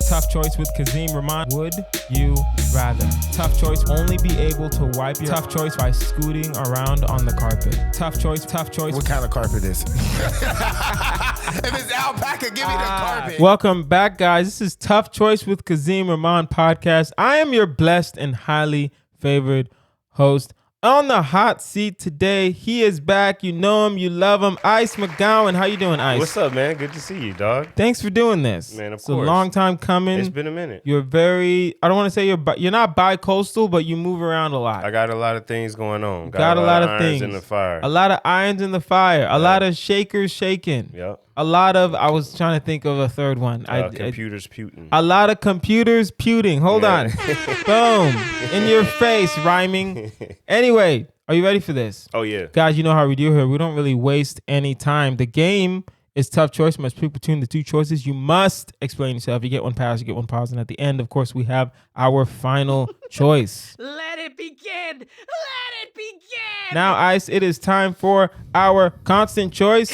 Tough choice with Kazeem, Rahman. Would you rather? Tough choice. Only be able to wipe your tough choice by scooting around on the carpet. Tough choice. Tough choice. What kind of carpet is it? If it's alpaca, give me the carpet. Welcome back, guys. This is Tough Choice with Kazeem, Rahman podcast. I am your blessed and highly favored host. On the hot seat today, he is back. You know him, you love him. Ice McGowan. How you doing, Ice? What's up, man? Good to see you, dog. Thanks for doing this. Man, of it's course. It's a long time coming. It's been a minute. You're very, I don't want to say you're not bi-coastal, but you move around a lot. I got a lot of things going on. Got a lot of irons things in the fire. A lot of irons in the fire. A lot of shakers shaking. Yep. A lot of, I was trying to think of a third one. Computers puting. A lot of computers puting. Hold on. Boom. In your face, rhyming. Anyway, are you ready for this? Oh, yeah. Guys, you know how we do here. We don't really waste any time. The game is Tough Choice. You must pick between the two choices. You must explain yourself. You get one pass, you get one pause. And at the end, of course, we have our final choice. Let it begin. Let it begin. Now, Ice, it is time for our constant choice.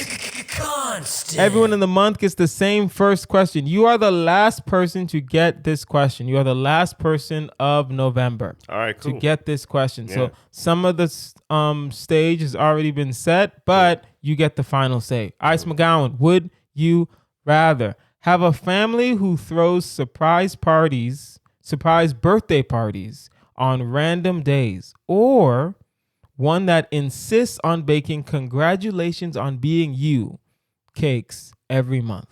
Constant. Everyone in the month gets the same first question. You are the last person to get this question. You are the last person of November. All right, cool. To get this question. Yeah. So some of the stage has already been set, but you get the final say. Ice McGowan, would you rather have a family who throws surprise birthday parties on random days, or one that insists on baking congratulations on being you cakes every month?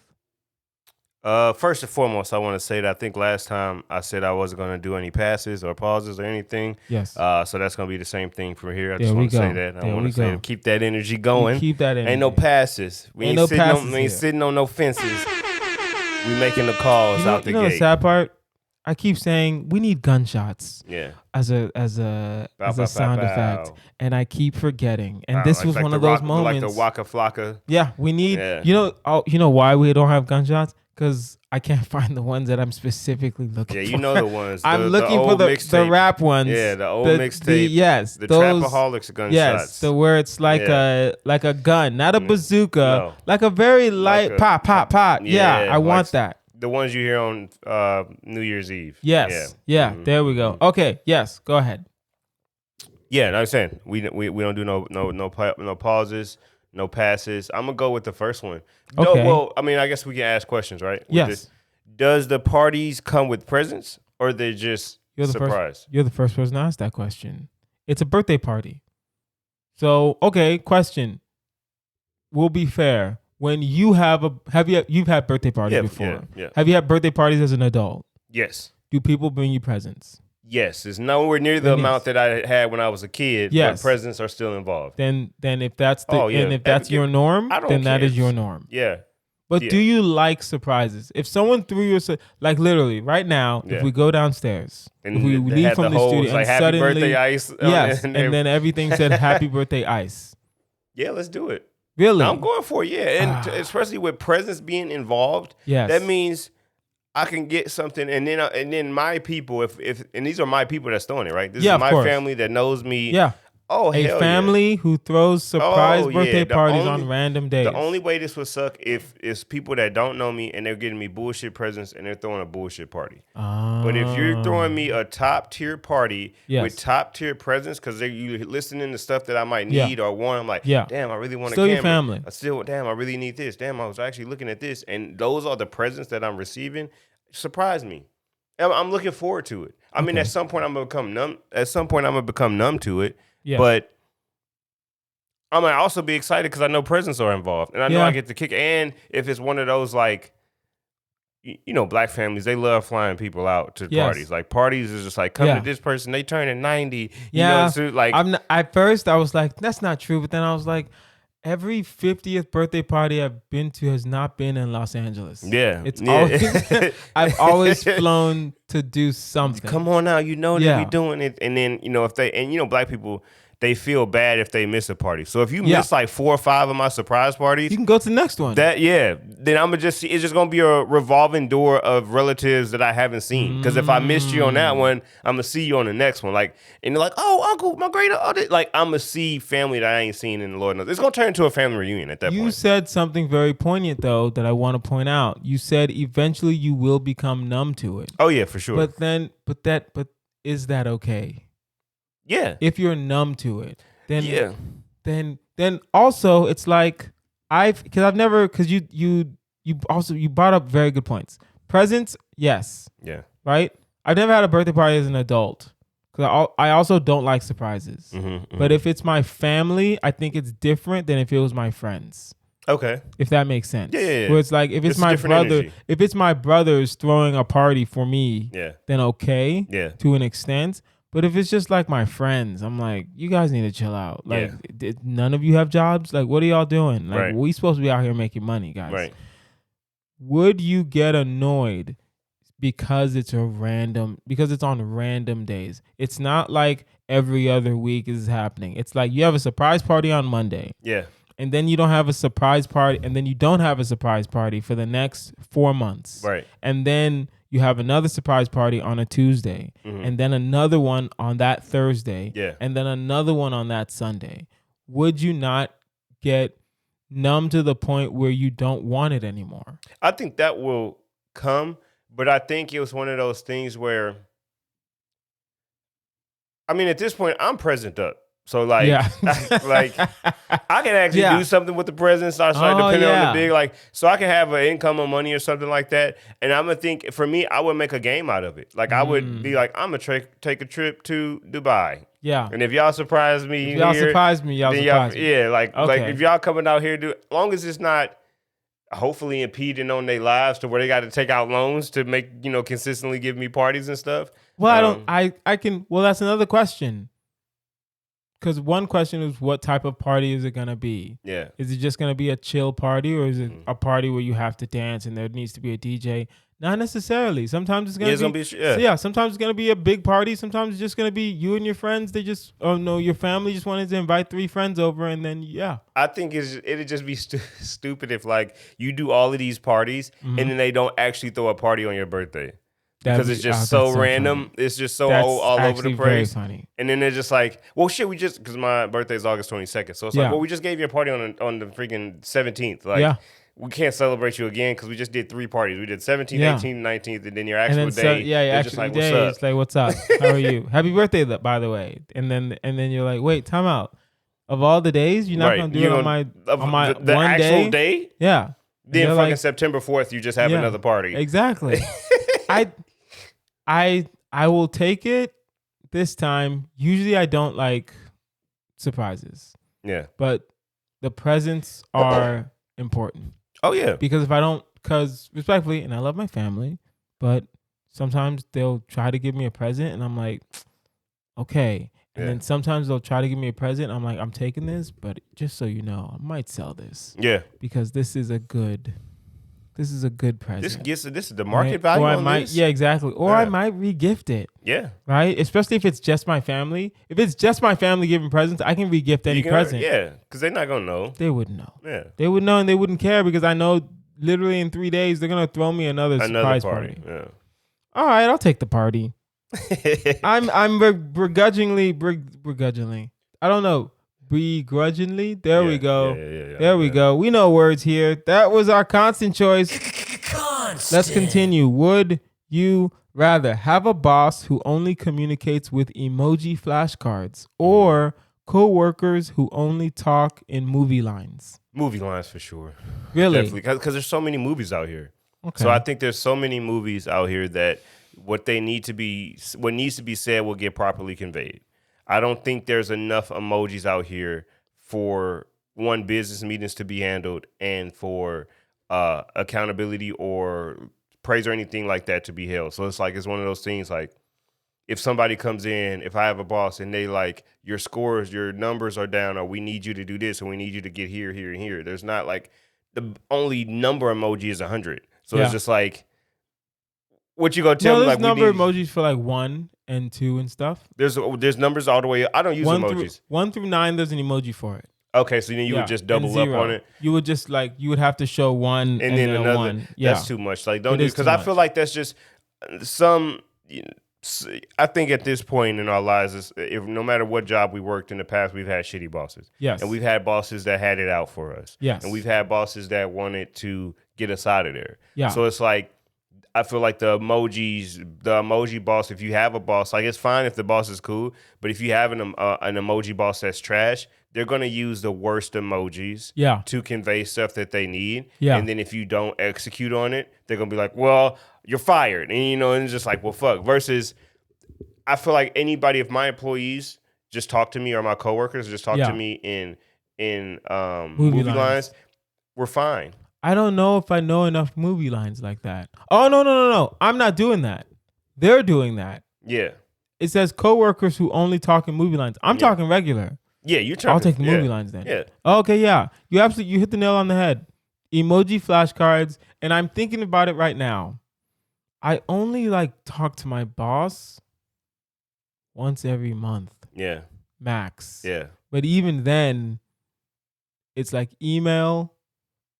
First and foremost, I want to say that I think last time I said I wasn't going to do any passes or pauses or anything. Yes. So that's going to be the same thing from here. I There just we want to go. say that. I There want we to say go. keep that energy going. Keep that energy. Ain't no passes. We Ain't no passes we ain't here. sitting on no fences. We making the calls out the you know gate. the sad part? I keep saying we need gunshots. Yeah. As a Bow, sound bow, effect, bow. and I keep forgetting. And this was like one the of those rock, moments. Like the Waka Flocka. Yeah, we need. Yeah. You know why we don't have gunshots? Because I can't find the ones that I'm specifically looking for. Yeah, you know the ones. I'm the looking for old the mixtape. rap ones. Yeah, the old mixtape. Yes, The those, Trapaholics gunshots. Yes, the where it's like a gun, not a bazooka, No. like a very light Like a- pop. Yeah, I want like that. The ones you hear on New Year's Eve. Yes. Yeah. Mhm. There we go. Okay. Yes. Go ahead. Yeah, no, I'm saying we don't do no pauses, no passes. I'm gonna go with the first one. No, Okay. well, I mean, I guess we can ask questions, right? With Yes. this. Does the parties come with presents, or they just surprise? You're the first person to ask that question. It's a birthday party. So, okay, question. We'll be fair. When you've had birthday parties before. Yeah. Have you had birthday parties as an adult? Yes. Do people bring you presents? Yes. It's nowhere near the Then amount yes. that I had when I was a kid. Yes. But presents are still involved. Then if that's Oh, yeah. and if that's your norm, I don't then that care. is your norm. Yeah. But Yeah. do you like surprises? If someone threw you like literally right now, if Yeah. we go downstairs, And if we they leave had from the whole, studio like, and happy suddenly, birthday Ice. yes, and then everything said happy birthday Ice. Yeah, let's do it. Really? I'm going for it, yeah. And especially with presents being involved, Yes. that means I can get something, and then my people, if and these are my people that's throwing it, right? This Yeah, is of my course. family that knows me. Yeah. Oh, hell A family who throws surprise Oh, yeah. birthday The parties only- on random days. The only way this would suck if it's people that don't know me and they're getting me bullshit presents and they're throwing a bullshit party. But if you're throwing me a top tier party Yes. with top tier presents, because you listening to stuff that I might Yeah. need or want, I'm like, Yeah. damn, I really want Still a your camera. family. Damn, I really need this. Damn, I was actually looking at this, and those are the presents that I'm receiving. Surprise me. I'm looking forward to it. I mean, Okay. at some point I'm gonna become numb. At some point I'm gonna become numb to it. Yeah. But I might also be excited because I know presents are involved, and I know Yeah. I get to kick. And if it's one of those like, you know, black families, they love flying people out to Yes. parties. Like parties is just like, come Yeah. to this person, they turning 90. Yeah. You know, so like At first I was like, that's not true. But then I was like, every 50th birthday party I've been to has not been in Los Angeles. yeah, It's yeah. always, I've always flown to do something. Come on now, you know they Yeah. be doing it, and then you know if they and you know black people. they feel bad if they miss a party. So if you miss like 4 or 5 of my surprise parties, You can go to the next one. then I'm gonna just it's just gonna be a revolving door of relatives that I haven't seen. Because if I missed you on that one, I'm gonna see you on the next one. Like, and they're like, oh, uncle, my great uncle. Like, I'm gonna see family that I ain't seen in the Lord knows. It's gonna turn into a family reunion at that point. You said something very poignant though that I want to point out. You said eventually you will become numb to it. Oh yeah, for sure. But is that okay? Yeah. If you're numb to it, then Yeah. then also it's like because you brought up very good points. Presents, yes, Yeah. right. I've never had a birthday party as an adult because I also don't like surprises. But if it's my family, I think it's different than if it was my friends. Okay. If that makes sense. Yeah. Where it's like if it's a my different brother, energy. if it's my brother's throwing a party for me, then okay, to an extent. But if it's just like my friends, I'm like, you guys need to chill out. Like, none of you have jobs. Like, what are y'all doing? Like, we supposed to be out here making money, guys. Right. Would you get annoyed because it's on random days? It's not like every other week is happening. It's like you have a surprise party on Monday. Yeah. And then you don't have a surprise party, and then you don't have a surprise party for the next 4 months. Right. And then you have another surprise party on a Tuesday, and then another one on that Thursday, and then another one on that Sunday. Would you not get numb to the point where you don't want it anymore? I think that will come, but I think it was one of those things where, I mean, at this point, I'm present up. So like, like I can actually do something with the presents. Depending on the big, like, so I can have an income of money or something like that. And I'm gonna think, for me, I would make a game out of it. Like I would be like, I'm gonna take a trip to Dubai. Yeah. And if y'all surprise me, y'all surprise me. Yeah, like if y'all coming out here, as long as it's not hopefully impeding on their lives to where they got to take out loans to make, consistently give me parties and stuff. Well, I can. Well, that's another question. Because one question is, what type of party is it going to be? Yeah. Is it just going to be a chill party, or is it a party where you have to dance and there needs to be a DJ? Not necessarily. Sometimes it's going to be sometimes it's going to be a big party. Sometimes it's just going to be you and your friends. Your family just wanted to invite 3 friends over, and then, I think it'd just be stupid if, like, you do all of these parties and then they don't actually throw a party on your birthday. Because it's just so random. Funny. It's just so all over the place. Very funny. And then they're just like, well, shit, because my birthday is August 22nd. So it's like, well, we just gave you a party on the freaking 17th. Like, we can't celebrate you again because we just did 3 parties. We did 17th, 18th, 19th, and then your actual day. Your actual just like, day, what's up? it's like, what's up? How are you? Happy birthday, by the way. And then you're like, wait, time out. Of all the days, you're not going to do it on my the one actual day? Yeah. Then fucking like, September 4th, you just have another party. Exactly. I will take it this time. Usually I don't like surprises. Yeah. But the presents are important. Oh, yeah. Because respectfully, and I love my family, but sometimes they'll try to give me a present and I'm like, okay. And then sometimes they'll try to give me a present. I'm like, I'm taking this, but just so you know, I might sell this. Yeah. Because this is a good present. This is the market value on this? Yeah, exactly. Or I might re-gift it. Yeah. Right? Especially if it's just my family. If it's just my family giving presents, I can re-gift any present. Yeah, because they're not going to know. They wouldn't know. Yeah. They would know and they wouldn't care because I know literally in 3 days they're going to throw me another surprise party. Yeah. All right, I'll take the party. I'm begrudgingly. I don't know. Begrudgingly. There we go. There we go. We know words here. That was our constant choice. Let's continue. Would you rather have a boss who only communicates with emoji flashcards or co-workers who only talk in movie lines? Movie lines for sure. Really? Definitely. Because there's so many movies out here. Okay. So I think there's so many movies out here that what needs to be said will get properly conveyed. I don't think there's enough emojis out here for business meetings to be handled and for accountability or praise or anything like that to be held. So it's one of those things like if somebody comes in, if I have a boss and they like your scores, your numbers are down, or we need you to do this, or we need you to get here, here, and here. There's not like the only number emoji is 100. So it's just like, What you gonna tell me? there's Like number emojis for like 1 and 2 and stuff. There's numbers all the way. I don't use emojis. 1 through 9, there's an emoji for it. Okay, so then you would just double and up 0. on it. You would just like you would have to show 1 and then another. 1. Yeah, That's too much. Like don't It do is because too I much. feel like that's just some. I think at this point in our lives, if no matter what job we worked in the past, we've had shitty bosses. Yes. And we've had bosses that had it out for us. Yes. And we've had bosses that wanted to get us out of there. Yeah. So it's like, I feel like the emoji boss, if you have a boss, like it's fine if the boss is cool, but if you have an emoji boss that's trash, they're going to use the worst emojis to convey stuff that they need. Yeah. And then if you don't execute on it, they're going to be like, well, you're fired. And, and it's just like, well, fuck. Versus, I feel like anybody, if my employees just talk to me or my coworkers just talk to me in movie lines, we're fine. I don't know if I know enough movie lines like that. Oh, no. I'm not doing that. They're doing that. Yeah. It says coworkers who only talk in movie lines. I'm talking regular. Yeah, you're talking. I'll take the movie lines then. Yeah. Okay, yeah. You hit the nail on the head. Emoji flashcards, and I'm thinking about it right now. I only talk to my boss once every month. Yeah. Max. Yeah. But even then, it's like email.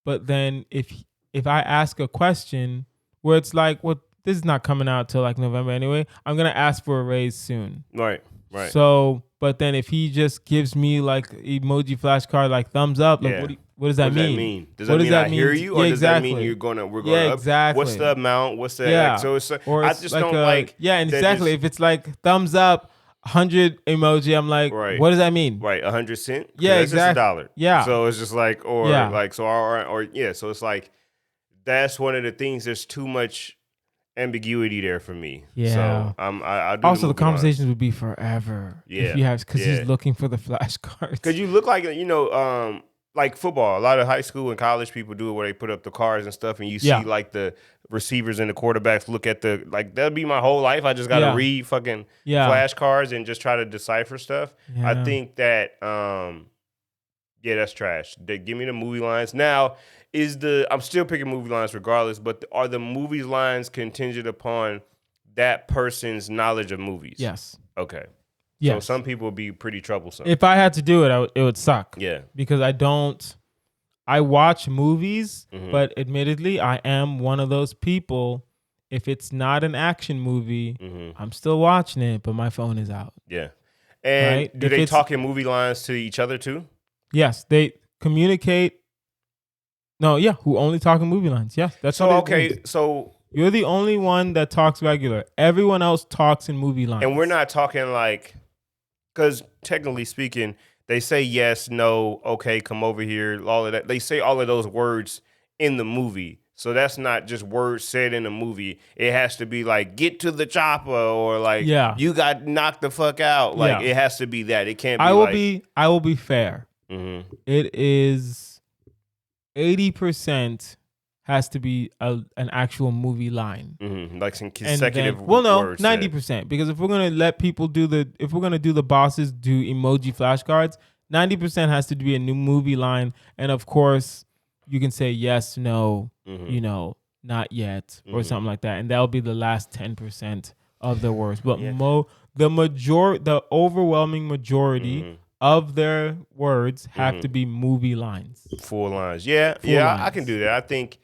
But then if I ask a question where it's like, well, this is not coming out till like November anyway, I'm gonna ask for a raise soon. Right. So, but then if he just gives me like emoji flashcard, like thumbs up, like what does that mean? Does that mean I hear you, or does that mean we're gonna up? Exactly. What's the amount? What's the so it's or I it's just like don't like and exactly if it's like thumbs up 100 emoji, I'm like, what does that mean? Right, 100 cents. Yeah, that's exactly. Just $1. Yeah. So it's just like so it's like that's one of the things. There's too much ambiguity there for me. Yeah. So I do also the conversations would be forever. Yeah. If you have because he's looking for the flashcards. Because you look like like football. A lot of high school and college people do it where they put up the cards and stuff, and you see like the receivers and the quarterbacks look at the that'd be my whole life. I just gotta read fucking flashcards and just try to decipher stuff. Yeah. I think that that's trash. Give me the movie lines. Now, I'm still picking movie lines regardless, but are the movie lines contingent upon that person's knowledge of movies? Yes. Okay. Yes. So some people would be pretty troublesome. If I had to do it, it would suck. Yeah. Because I watch movies, but admittedly, I am one of those people. If it's not an action movie, I'm still watching it, but my phone is out. Yeah. And do they talk in movie lines to each other too? Yes, they communicate. No, yeah, who only talk in movie lines. Yes, that's so how they do. So you're the only one that talks regular. Everyone else talks in movie lines. And we're not talking like, because technically speaking, they say yes, no, okay, come over here, all of that. They say all of those words in the movie. So that's not just words said in the movie. It has to be like, get to the chopper, or like, you got knocked the fuck out. Like, it has to be that. It can't be I will be fair. It is 80% has to be an actual movie line. Like some consecutive words. 90%. Because if we're gonna let people if we're gonna do the bosses do emoji flashcards, 90% has to be a new movie line. And of course, you can say yes, no, not yet, or something like that. And that'll be the last 10% of the words. But the overwhelming majority of their words have to be movie lines. Full lines. Yeah. Lines. I can do that. I think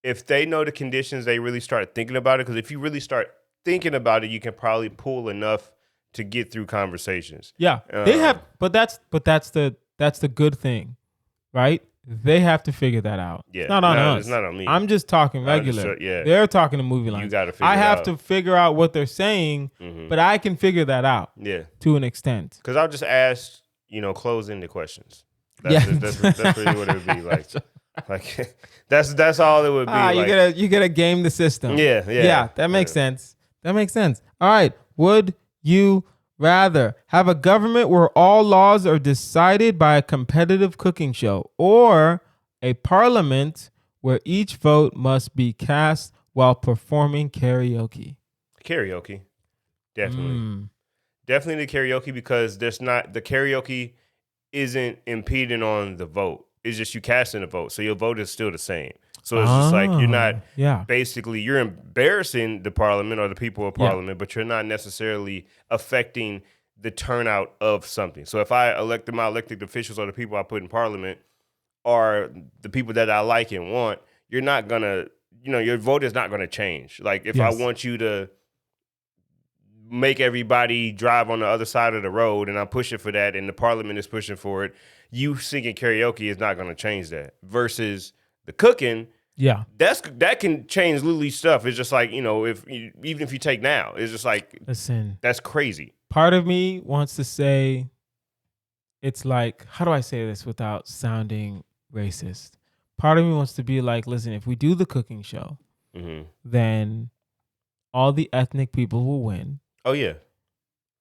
if they know the conditions, they really start thinking about it. Because if you really start thinking about it, you can probably pull enough to get through conversations. Yeah. They have, but that's the good thing, right? They have to figure that out. Yeah. It's not on us. It's not on me. I'm just talking regular. They're talking to movie lines. You got to figure it out. I have to figure out what they're saying, but I can figure that out. Yeah. To an extent. Because I'll just ask, close-ended questions. That's really what it would be like. Like that's all it would be. You gotta game the system. Yeah. That makes sense. That makes sense. All right. Would you rather have a government where all laws are decided by a competitive cooking show, or a parliament where each vote must be cast while performing karaoke? Karaoke. Definitely. Definitely the karaoke, because the karaoke isn't impeding on the vote. It's just you casting a vote. So your vote is still the same. So it's just like you're not yeah. basically you're embarrassing the parliament or the people of parliament, but you're not necessarily affecting the turnout of something. So if I elect my elected officials or the people I put in parliament are the people that I like and want, you're not gonna, your vote is not gonna change. Like if I want you to make everybody drive on the other side of the road and I'm pushing for that and the parliament is pushing for it, you singing karaoke is not gonna change that. Versus the cooking, that can change literally stuff. It's just like, even if you take now, it's just like, listen, that's crazy. Part of me wants to say, it's like, how do I say this without sounding racist? Part of me wants to be like, listen, if we do the cooking show, then all the ethnic people will win. Oh yeah.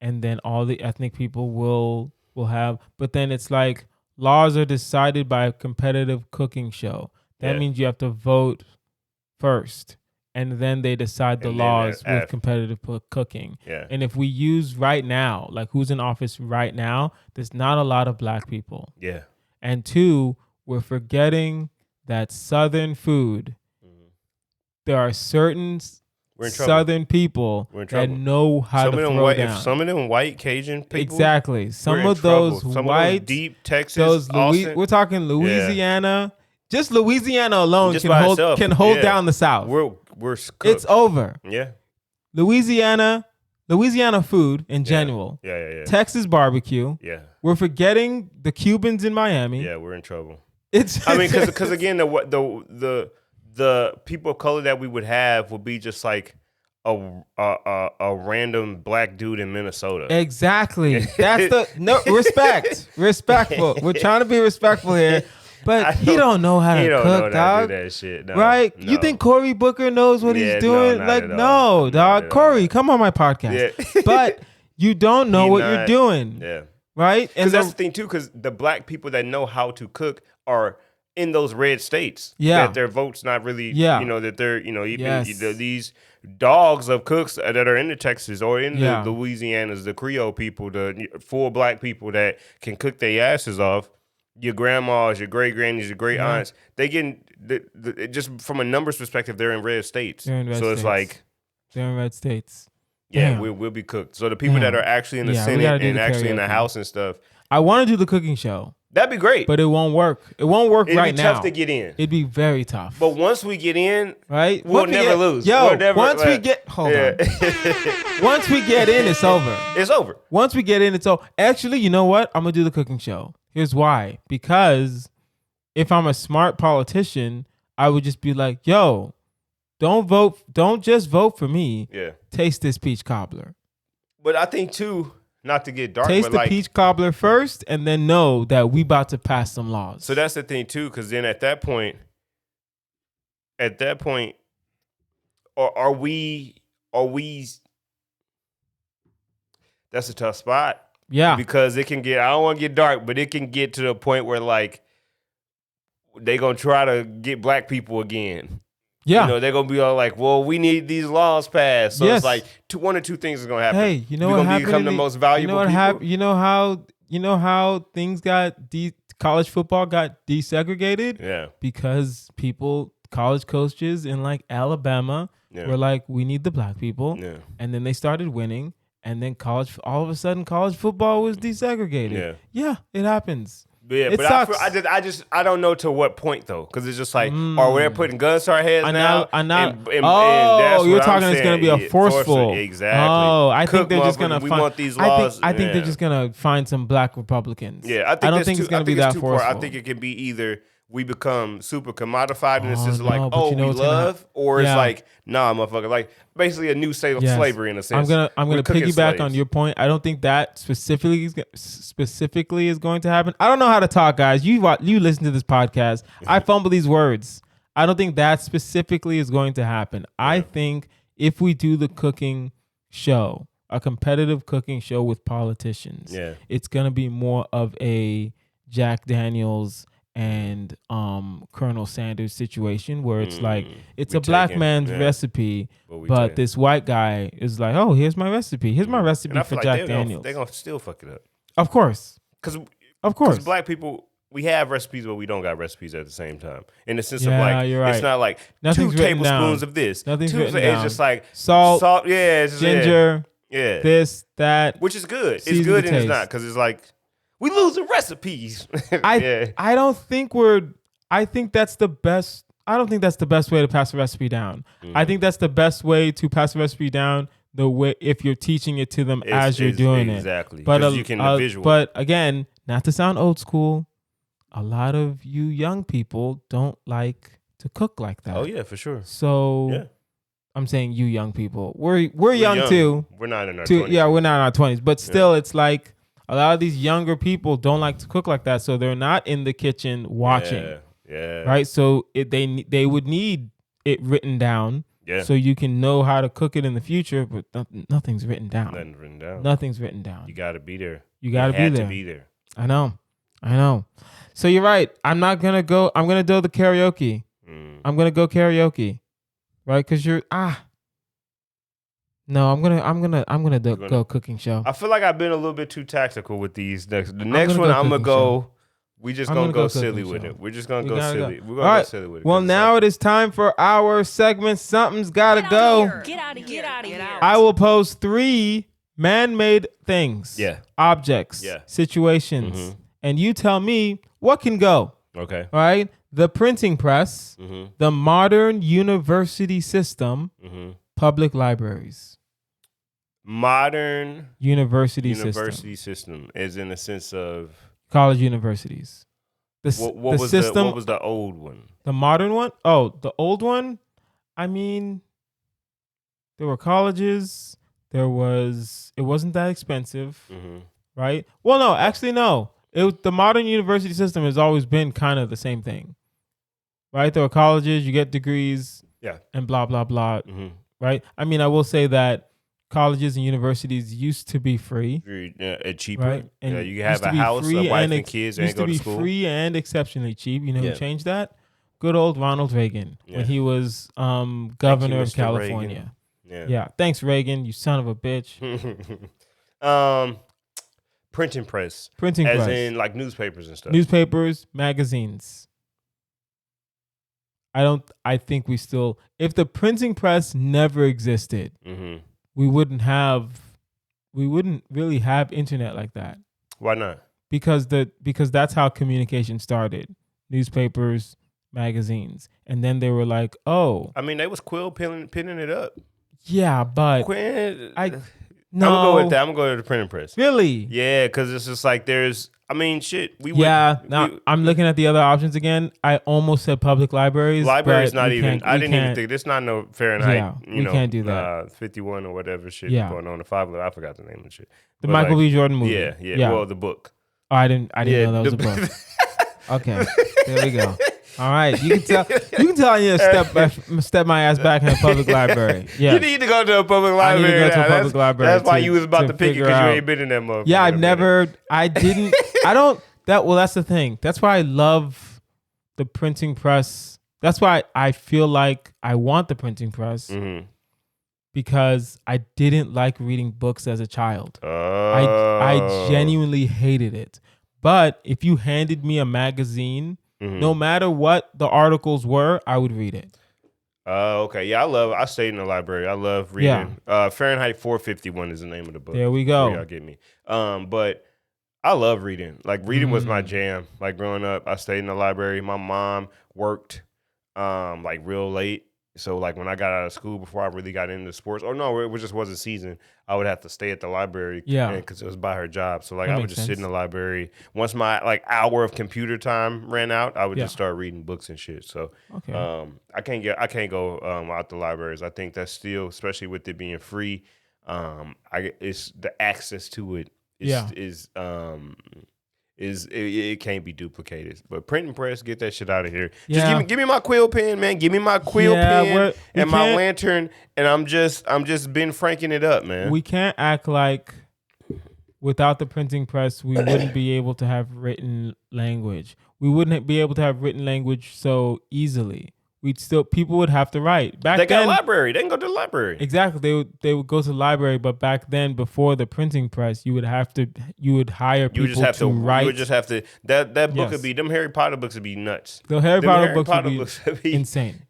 And then all the ethnic people will have, but then it's like laws are decided by a competitive cooking show. That means you have to vote first. And then they decide the laws with competitive cooking. Yeah. And if we use right now, like who's in office right now, there's not a lot of black people. Yeah. And two, we're forgetting that Southern food, there are certain Southern people that know how to throw down. If some of them white Cajun people. Exactly. Some of those white, deep Texas, we're talking Louisiana. Yeah. Just Louisiana alone can hold down the South. We're cooked. It's over. Yeah. Louisiana food in general. Yeah. Texas barbecue. Yeah. We're forgetting the Cubans in Miami. Yeah, we're in trouble. Because again, the people of color that we would have would be just like a random black dude in Minnesota. Exactly. That's respectful. We're trying to be respectful here. But he don't know how to cook, dog. Do that shit. No, right? No. You think Cory Booker knows what he's doing? No, dog. Cory, come on my podcast. Yeah. But you don't know what you're doing. Yeah. Right? Because that's the thing too, because the black people that know how to cook are in those red states. Yeah. That their vote's not really, that they're, even these dogs of cooks that are in the Texas or in the Louisianas, the Creole people, the full black people that can cook their asses off. Your grandmas, your great grannies, your great aunts, they get just from a numbers perspective, they're in red states. It's like they're in red states. Yeah, we'll be cooked. So the people that are actually in the Senate and actually in the House and stuff. I want to do the cooking show. That'd be great. But it won't work. It won't work right now. It'd be tough to get in. It'd be very tough. But once we get in, right? We'll never lose. Once we get once we get in, it's over. It's over. Once we get in, it's over. Actually, you know what? I'm gonna do the cooking show. Here's why. Because if I'm a smart politician, I would just be like, yo, don't just vote for me. Yeah. Taste this peach cobbler. But I think too, not to get dark, taste the peach cobbler first and then know that we about to pass some laws. So that's the thing too, because then at that point, are we that's a tough spot. Yeah. Because it can get, I don't want to get dark, but it can get to the point where like they going to try to get black people again. Yeah. They're going to be all like, well, we need these laws passed. So it's like one or two things is going to happen. Hey, you know what happened? Become the most valuable people. You know how things college football got desegregated? Yeah. Because college coaches in like Alabama were like, we need the black people. Yeah. And then they started winning. And then all of a sudden, college football was desegregated. Yeah, it happens. Yeah, it but sucks. I don't know to what point though, because it's just like, are we putting guns to our heads now? And that's you're talking it's going to be a forceful. Exactly. Oh, I think they're just going to. We want these laws. I think they're just going to find some black Republicans. Yeah, I don't think it's going to be that forceful. I think it can be either we become super commodified and it's just like, we love, or it's like, nah, motherfucker, like basically a new state of slavery in a sense. I'm gonna piggyback on your point. I don't think that specifically is going to happen. I don't know how to talk, guys. You listen to this podcast. I fumble these words. I don't think that specifically is going to happen. I think if we do the cooking show, a competitive cooking show with politicians, it's gonna be more of a Jack Daniels and Colonel Sanders situation where it's like it's a black man's recipe, but this white guy is like, oh, here's my recipe. Here's my recipe for Jack Daniels. They're gonna still fuck it up. Of course, because of course, black people we have recipes, but we don't got recipes at the same time. In the sense of Yeah, like, you're right. it's not like Nothing's 2 written tablespoons down. of this. Nothing's Two, written it's down. just like Salt, yeah, it's just, ginger, yeah, this, that. which is good. It's season good to and it's taste. not because it's like we losing recipes. I don't think I think that's the best. I don't think that's the best way to pass a recipe down. I think that's the best way to pass a recipe down. The way if you're teaching it to them as you're doing exactly. it, but you can visual. But again, not to sound old school, a lot of you young people don't like to cook like that. Oh yeah, for sure. So Yeah. I'm saying you young people, we're young too. We're not in our 20s. Yeah, we're not in our 20s, but still, it's like a lot of these younger people don't like to cook like that, so they're not in the kitchen watching. Yeah. Right. So they would need it written down. Yeah. So you can know how to cook it in the future, but nothing's written down. Nothing's written down. Nothing's written down. You got to be there. You got to be there. To be there. I know. So you're right. I'm gonna do the karaoke. I'm gonna go karaoke, right? Because you're No, I'm gonna go cooking show. I feel like I've been a little bit too tactical with these. The next one, I'm gonna go. We just gonna go silly with it. We're just gonna go silly. We're gonna go silly with it. Well, now it is time for our segment. Something's gotta go. Get out of here. Get out of here. I will pose 3 man-made things. Yeah. Objects. Yeah. Situations. And you tell me what can go. Okay. All right. The printing press, the modern university system, public libraries. Modern University system is in the sense of college universities. What was the old one? The modern one? Oh, the old one? I mean, there were colleges. It wasn't that expensive, right? Well, no, actually, no. The modern university system has always been kind of the same thing, right? There were colleges, you get degrees, and blah, blah, blah, right? I mean, I will say that colleges and universities used to be free. Cheaper. Right? And you have a house, a wife, and kids, and go to school. Used to be free and exceptionally cheap. You know who changed that? Good old Ronald Reagan when he was governor of California. Yeah. Thanks, Reagan, you son of a bitch. Printing press. As in like newspapers and stuff. Newspapers, magazines. I think if the printing press never existed, we wouldn't really have internet like that. Why not? Because that's how communication started. Newspapers, magazines. And then they were like, oh. I mean, they was quill pinning it up. Yeah, but I'm gonna go with that. I'm gonna go to the printing press. Really? Yeah, because it's just like I'm looking at the other options again. I almost said public libraries. Libraries not even. I didn't even think. There's not no Fahrenheit. Yeah, we can't do that. 51 or whatever shit going on the 5. I forgot the name of the shit. The Michael B. Jordan movie. Yeah. Well, the book. Oh, I didn't know that was a book. Okay, there we go. All right, you can tell I need to step my ass back in a public library. Yeah, you need to go to a public library. I need to go to a public library. That's why you was about to pick it because you ain't been in that motherfucker. Yeah, that's the thing. That's why I love the printing press. That's why I feel like I want the printing press because I didn't like reading books as a child. I genuinely hated it. But if you handed me a magazine, no matter what the articles were, I would read it. Okay. Yeah, I stayed in the library. I love reading. Fahrenheit 451 is the name of the book. There we go. Y'all get me. But I love reading. Like reading was my jam. Like growing up, I stayed in the library. My mom worked like real late. So like when I got out of school before I really got into sports, it just wasn't season. I would have to stay at the library, because it was by her job. So like I would just sit in the library. Once my like hour of computer time ran out, I would just start reading books and shit. So I can't go out the libraries. I think that's still, especially with it being free, it's the access to it it can't be duplicated. But printing press, get that shit out of here. Just give me my quill pen, man. Give me my quill pen and my lantern, and I'm just Ben Franking it up, man. We can't act like without the printing press we wouldn't be able to have written language. We wouldn't be able to have written language so easily. people would have to write. Back They got a then, library. They can go to the library. exactly. They would go to the library, but back then, before the printing press, you would hire You would people just have to write. You would just have to. That book Yes. would be them Harry Potter books would be nuts. The Harry Them Potter books would be be insane.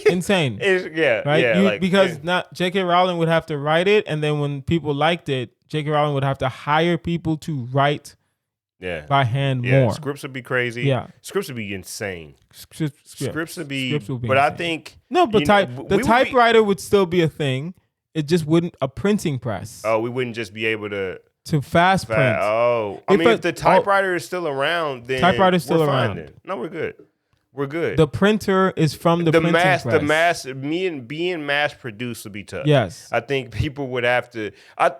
Insane. Yeah, Right? yeah, Because not J.K. Rowling would have to write it, and then when people liked it, J.K. Rowling would have to hire people to write by hand more. Scripts would be crazy. Yeah. Scripts would be insane. Scripts would be. Scripts would be but I insane. think No, but the typewriter would still be a thing. It just wouldn't a printing press we wouldn't just be able to. fast print. If the typewriter is still around, then Typewriter's still we're fine around. then. No, we're good. We're good. The printer is from the printing press. Being mass produced would be tough. Yes. I think people would have to. I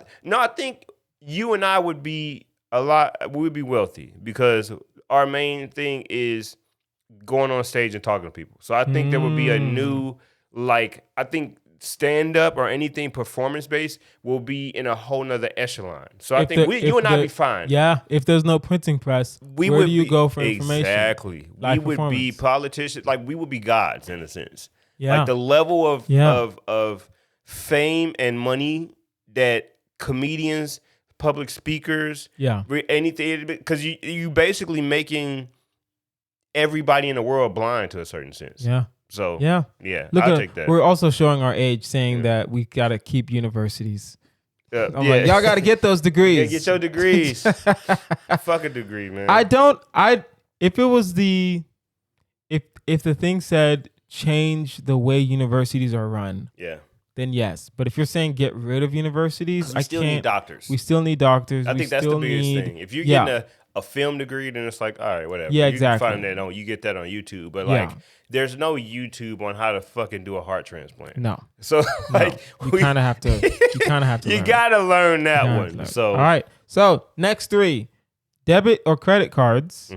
think you and I would be we would be wealthy because our main thing is going on stage and talking to people. So I think there would be a new, I think stand up or anything performance based will be in a whole nother echelon. So I think you and I be fine. Yeah. If there's no printing press, where do you go for information? Exactly. We would be politicians. We would be gods in a sense. Yeah. The level of fame and money that comedians, public speakers, anything, because you basically making everybody in the world blind to a certain sense. Yeah. So I'll take that. We're also showing our age, saying that we gotta keep universities. I'm like, y'all gotta get those degrees. Yeah, get your degrees. Fuck a degree, man. If it was if the thing said change the way universities are run, then yes. But if you're saying get rid of universities, we still need doctors. We still need doctors. I think that's the biggest thing. If you're getting a film degree, then it's like, all right, whatever. Yeah, you exactly. Can find that you get that on YouTube. But there's no YouTube on how to fucking do a heart transplant. No. So you kind of have to. You kind of have to. You gotta learn that one. So all right. So next 3: debit or credit cards,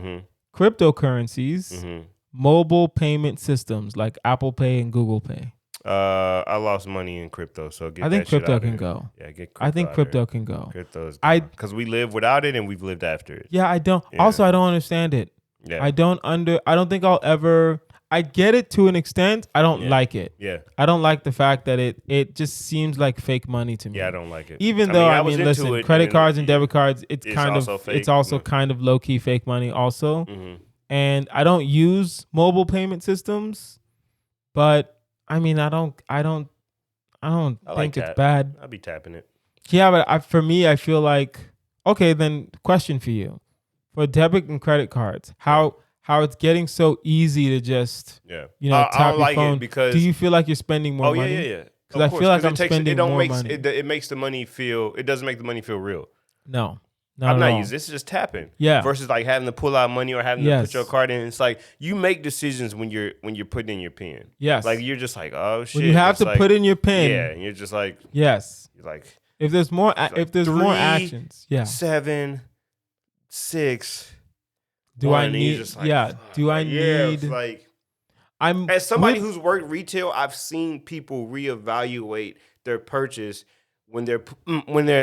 cryptocurrencies, mobile payment systems like Apple Pay and Google Pay. I lost money in crypto, so I think crypto can go. Yeah, get crypto. I think crypto can go. Crypto's because we live without it and we've lived after it. Yeah, I don't. Yeah. Also, I don't understand it. Yeah, I don't think I'll ever. I get it to an extent. I don't like it. Yeah, I don't like the fact that it just seems like fake money to me. Yeah, I don't like it. Even though listen, credit cards and debit cards, it's also kind of low key fake money also. And I don't use mobile payment systems, but I don't think it's bad. I'll be tapping it. Yeah, but for me, I feel like, okay, then question for you. For debit and credit cards, how it's getting so easy to just, tap your phone. It because do you feel like you're spending more money? Yeah. Because I feel like I'm spending more money. It makes the money feel, it doesn't make the money feel real. No. I'm not using this is just tapping. Yeah. Versus like having to pull out money or having to put your card in. It's like you make decisions when you're putting in your PIN. Yes. Like you're just like, oh shit. When you have to put in your PIN. Yeah, and you're just like, yes. You're like, if there's more more actions. Yeah. 7, 6. Do I need? Do I need? Like as somebody who's worked retail, I've seen people reevaluate their purchase when they're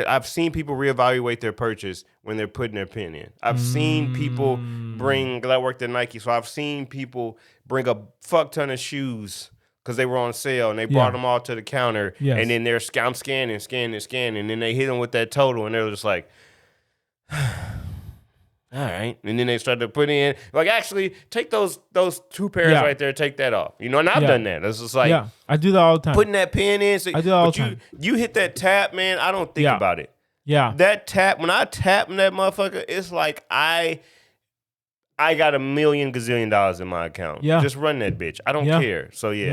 I've seen people reevaluate their purchase when they're putting their PIN in. I've seen people bring, because I worked at Nike, so I've seen people bring a fuck ton of shoes because they were on sale and they brought them all to the counter. Yes. And then I'm scanning, and then they hit them with that total and they're just like, all right. And then they start to put in, like, actually, take those 2 pairs right there, take that off. And I've done that. It's just like, I do that all the time. Putting that pin in. I do that all the time. You hit that tap, man, I don't think about it. Yeah. That tap, when I tap that motherfucker, it's like I got $1 million gazillion in my account. Yeah. Just run that bitch. I don't care. So, they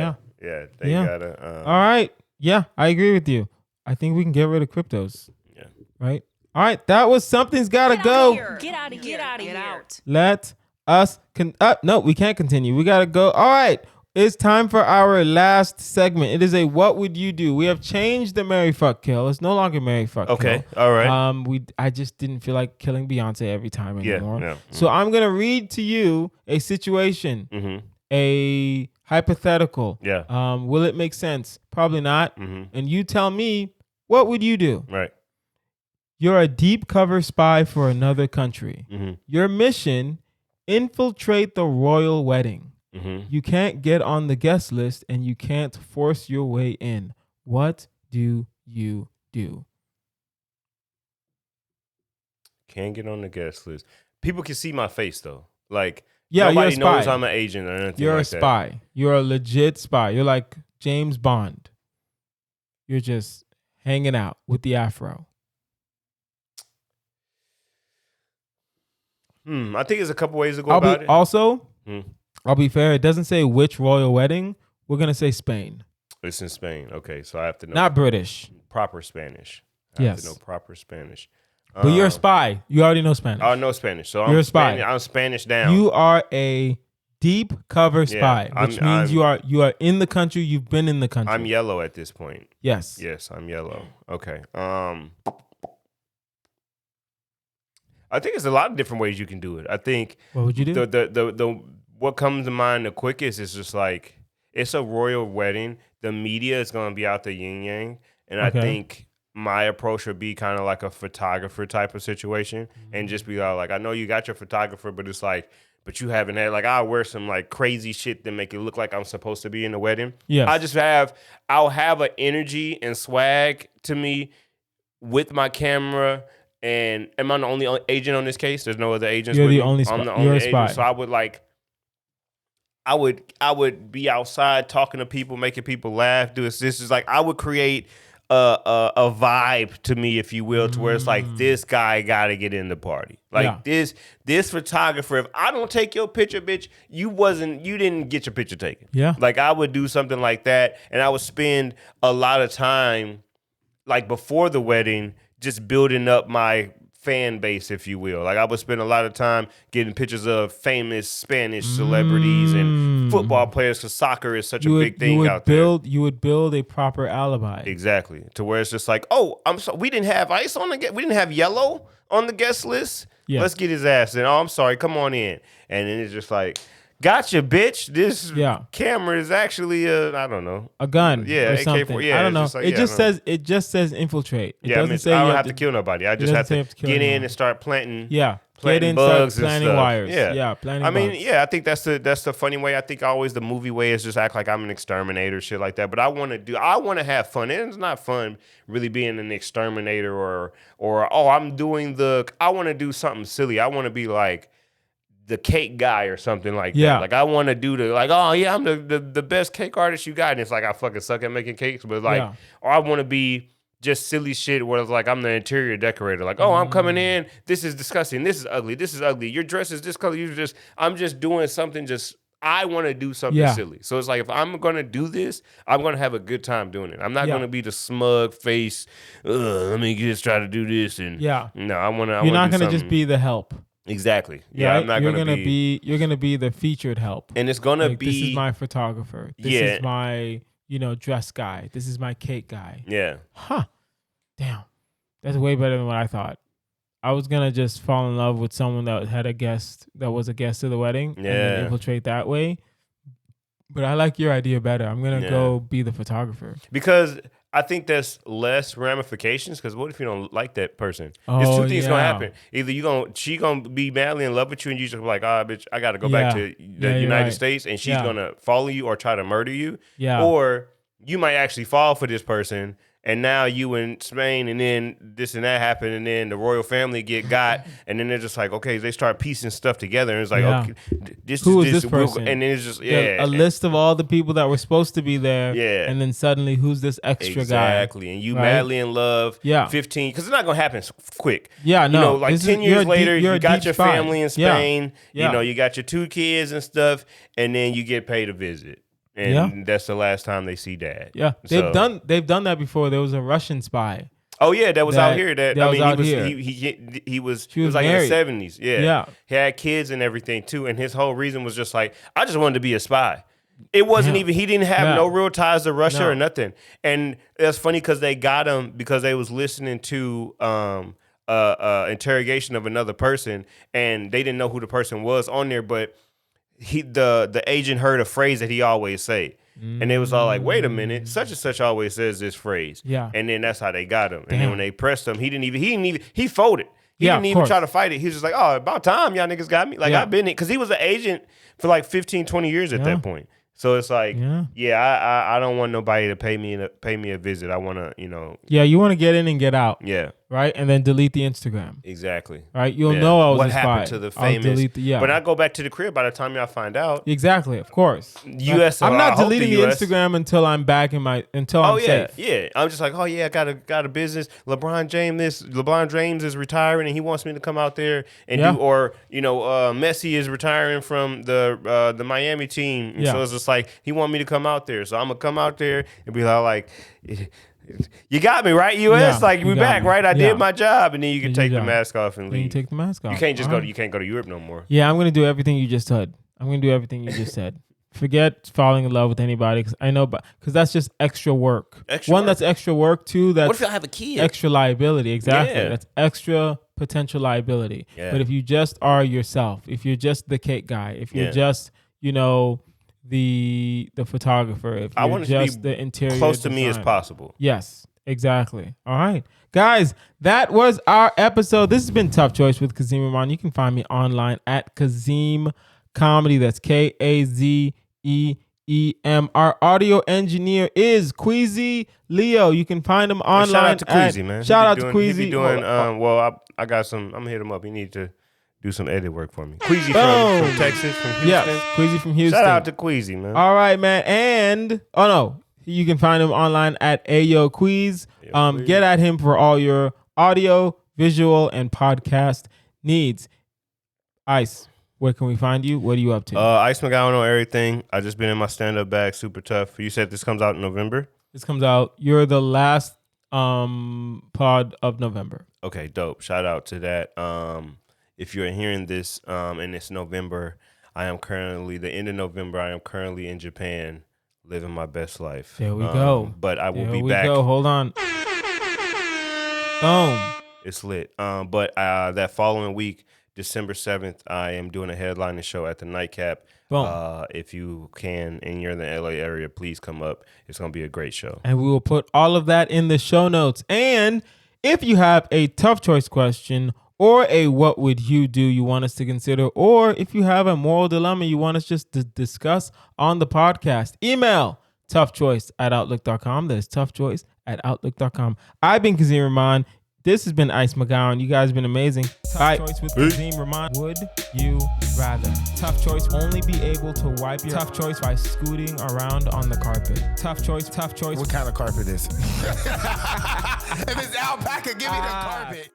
gotta. All right. Yeah, I agree with you. I think we can get rid of cryptos. Yeah. Right? All right, that was Something's Gotta Go. Get out of here. Get out of here. Let us no, we can't continue. We gotta go. All right, it's time for our last segment. It is a What Would You Do? We have changed the Marry Fuck Kill. It's no longer Marry Fuck Kill. Okay, all right. I just didn't feel like killing Beyonce every time anymore. Yeah, no. So I'm gonna read to you a situation, a hypothetical. Yeah. Will it make sense? Probably not. And you tell me, what would you do? Right. You're a deep cover spy for another country. Your mission, infiltrate the royal wedding. You can't get on the guest list and you can't force your way in. What do you do? Can't get on the guest list. People can see my face though. Like Yeah, nobody you're a spy. knows I'm an agent or anything You're like a spy. that. You're a legit spy. You're like James Bond. You're just hanging out with the afro. I think there's a couple ways to go about it. Also, I'll be fair. It doesn't say which royal wedding. We're going to say Spain. It's in Spain. Okay, so I have to know. Not British. Proper Spanish. I have to know proper Spanish. But you're a spy. You already know Spanish. I know Spanish. So you're a spy. I'm Spanish down. You are a deep cover spy, which means you are in the country. You've been in the country. I'm yellow at this point. Yes. Yes, I'm yellow. Okay. I think there's a lot of different ways you can do it. I think what would you do? The what comes to mind the quickest is just like it's a royal wedding. The media is going to be out there yin yang, and I think my approach would be kind of like a photographer type of situation, and just be like, I know you got your photographer, but it's like, but you haven't had like I'll wear some like crazy shit that make it look like I'm supposed to be in the wedding. Yeah, I'll have an energy and swag to me with my camera. And am I the only agent on this case? There's no other agents. You're with the me? only spy. I'm the You're only a spy. agent. So I would be outside talking to people, making people laugh. This is like I would create a vibe to me, if you will, to where it's like this guy got to get in the party. Like this photographer. If I don't take your picture, bitch, you didn't get your picture taken. Yeah. Like I would do something like that, and I would spend a lot of time, like before the wedding, just building up my fan base, if you will. Like I would spend a lot of time getting pictures of famous Spanish celebrities and football players, because soccer is such a big thing out there. You would build a proper alibi. Exactly. To where it's just like, oh, we didn't have Ice on we didn't have Yellow on the guest list. Yeah. Let's get his ass in. Oh, I'm sorry. Come on in. And then it's just like, gotcha, bitch. This camera is actually I don't know, a gun. Yeah, or something. AK-4. Yeah, I don't know. Like, it just says infiltrate. It doesn't say I don't have to kill nobody. I just have to get in and start planting. Yeah, planting bugs and planting stuff. wires. Yeah, planting. I mean, I think that's the funny way. I think always the movie way is just act like I'm an exterminator, shit like that. But I want to have fun. And it's not fun really being an exterminator or I want to do something silly. I want to be like the cake guy or something like that. Like I want to do I'm the best cake artist you got. And it's like I fucking suck at making cakes, but or I want to be just silly shit where it's like I'm the interior decorator. Like, I'm coming in, this is disgusting, this is ugly, your dress is this color, I'm just doing something I want to do something silly. So it's like if I'm going to do this, I'm going to have a good time doing it. I'm not going to be the smug face, let me just try to do this and no, I want to You're not going to just be the help. Exactly. Yeah, I'm not you're gonna be. You're gonna be the featured help, and it's gonna be. This is my photographer. This is my dress guy. This is my cake guy. Yeah. Huh. Damn, that's way better than what I thought. I was gonna just fall in love with someone that was a guest of the wedding, and then infiltrate that way. But I like your idea better. I'm gonna go be the photographer because I think there's less ramifications. Because what if you don't like that person? There's two things gonna happen. Either she gonna be madly in love with you, and you just be like, bitch, I gotta go back to the United States, and she's gonna follow you or try to murder you. Yeah. Or you might actually fall for this person. And now you in Spain, and then this and that happen, and then the royal family got, and then they're just like, okay, they start piecing stuff together, and it's like, okay, who is this person? And then it's just a list of all the people that were supposed to be there, and then suddenly who's this extra guy? Exactly, and you madly in love, 15, because it's not gonna happen quick. Yeah, no, like 10 years later, you got your family in Spain, you got your 2 kids and stuff, and then you get paid a visit. And that's the last time they see dad. Yeah, they've done that before. There was a Russian spy. Oh yeah, that was out here. He was like married. In the 70s. Yeah, he had kids and everything too. And his whole reason was just like, I just wanted to be a spy. It wasn't even. He didn't have no real ties to Russia or nothing. And it's funny because they got him because they was listening to interrogation of another person, and they didn't know who the person was on there, but. The agent heard a phrase that he always say, and it was all like, wait a minute, such and such always says this phrase, and then that's how they got him. And then when they pressed him, he folded. He Yeah, didn't of even course. try to fight it. He was just like, oh, about time y'all niggas got me. Like, Yeah. I've been it. Because he was an agent for like 15, 20 years at that point. So it's like, I don't want nobody to pay me a visit. I want to, Yeah, you want to get in and get out. Yeah. Right? And then delete the Instagram. Exactly. Right? You'll know I was what a spy. happened to the famous. I'll delete But I go back to the crib by the time y'all find out. Exactly, of course. US. I'm not I hope deleting the Instagram until I'm back until I'm safe. Yeah. I'm just like, oh yeah, I got a business. LeBron James is retiring and he wants me to come out there and do, or Messi is retiring from the Miami team. And so it's just like he want me to come out there. So I'm gonna come out there and be like you got me, right, US? Like, we back, right? I did my job, and then you can take the mask off and leave. Then you take the mask off. You can't just go to Europe no more. Yeah, I'm gonna do everything you just said. Forget falling in love with anybody, because I know, because that's just extra work. That's extra work too. That's what if I have a kid? Extra liability, exactly. Yeah. That's extra potential liability. Yeah. But if you just are yourself, if you're just the cake guy, if you're just the photographer, if I you're want it just to be the interior close to me as designer. possible. Yes, exactly. All right, guys, that was our episode. This has been Tough Choice with Kazeem Rahman. You can find me online at Kazeem Comedy. That's KAZEEM. Our audio engineer is QueezyLeo. You can find him online. Shout out to Queezy, man. Shout out to Queezy. He be doing, I got some, I'm gonna hit him up. He need to do some edit work for me. Queezy from Texas, from Houston. Yes, Queezy from Houston. Shout out to Queezy, man. All right, man. And, you can find him online at Ayo Queez. Get at him for all your audio, visual, and podcast needs. Ice, where can we find you? What are you up to? Ice McGowan on everything. I just been in my stand-up bag, super tough. You said this comes out in November? This comes out. You're the last pod of November. Okay, dope. Shout out to that. If you're hearing this and it's November, the end of November, I am currently in Japan living my best life. There we go. But I will be back. There we go. Hold on. Boom. It's lit. But that following week, December 7th, I am doing a headlining show at the Nightcap. Boom. If you can and you're in the LA area, please come up. It's going to be a great show. And we will put all of that in the show notes. And if you have a tough choice question or a what would you do you want us to consider, or if you have a moral dilemma you want us just to discuss on the podcast, email toughchoice@outlook.com. That is toughchoice@outlook.com. I've been Kazeem Rahman. This has been Ice McGowan. You guys have been amazing. Tough choice with Kazeem Rahman. Would you rather? Tough choice. Only be able to wipe your tough choice by scooting around on the carpet. Tough choice. Tough choice. What kind of carpet is it? If it's alpaca, give me the carpet.